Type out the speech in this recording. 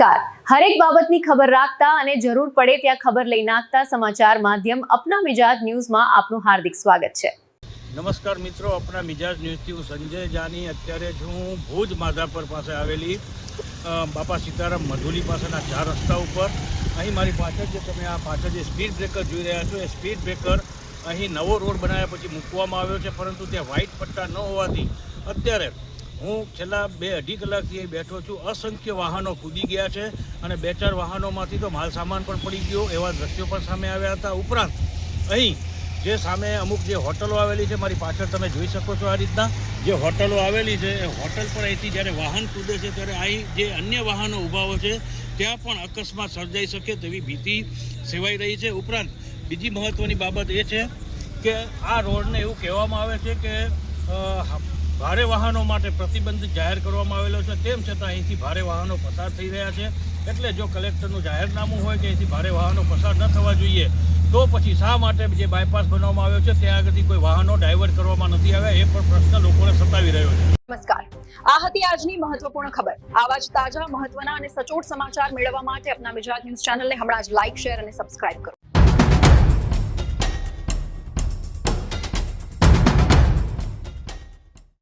નમસ્કાર. હરેક બાબતની ખબર રાખતા અને જરૂર પડે ત્યાં ખબર લઈ નાખતા સમાચાર માધ્યમ અપના મિજાજ ન્યૂઝમાં આપનું હાર્દિક સ્વાગત છે. નમસ્કાર મિત્રો, અપના મિજાજ ન્યૂઝથી હું સંજય જાની. અત્યારે હું ભુજ માધાપર પાસે આવેલી બાપા સીતારામ મધુલી પાસેના 4 રસ્તા ઉપર અહીં મારી પાછળ જે તમે આ પાછળ જે સ્પીડ બ્રેકર જોઈ રહ્યા છો, એ સ્પીડ બ્રેકર અહીં નવો રોડ બનાવ્યા પછી મૂકવામાં આવ્યો છે, પરંતુ ત્યાં વ્હાઇટ પટ્ટા ન હોવાથી અત્યારે હું છેલ્લા 2-2.5 કલાકથી બેઠો છું. અસંખ્ય વાહનો કૂદી ગયા છે અને 2-4 વાહનોમાંથી તો માલ સામાન પણ પડી ગયો, એવા દ્રશ્યો પણ સામે આવ્યા હતા. ઉપરાંત અહીં જે સામે અમુક જે હોટલો આવેલી છે, મારી પાછળ તમે જોઈ શકો છો આ રીતના જે હોટલો આવેલી છે, એ હોટલ પર અહીંથી જ્યારે વાહન કૂદે છે ત્યારે અહીં જે અન્ય વાહનો ઊભા હોય છે ત્યાં પણ અકસ્માત સર્જાઈ શકે તેવી ભીતિ સેવાઈ રહી છે. ઉપરાંત બીજી મહત્ત્વની બાબત એ છે કે આ રોડને એવું કહેવામાં આવે છે કે ભારે વાહનો માટે પ્રતિબંધ જાહેર કરવામાં આવેલો છે, તેમ છતાં અહીંથી ભારે વાહનો પસાર થઈ રહ્યા છે. એટલે જો કલેક્ટરનું જાહેરનામું હોય કે અહીંથી ભારે વાહનો પસાર ન થવા જોઈએ, તો પછી શા માટે જે બાયપાસ બનાવવામાં આવ્યો છે ત્યાં આગળથી કોઈ વાહનો ડાયવર્ટ કરવામાં નથી આવ્યા, એ પણ પ્રશ્ન લોકોને સતાવી રહ્યો છે. નમસ્કાર. આ હતી આજની મહત્વપૂર્ણ ખબર. આવા જ તાજા, મહત્વના અને સચોટ સમાચાર મેળવવા માટે અપના મિજાજ ન્યૂઝ ચેનલને હમણાં જ લાઇક, શેર અને સબસ્ક્રાઇબ કરો.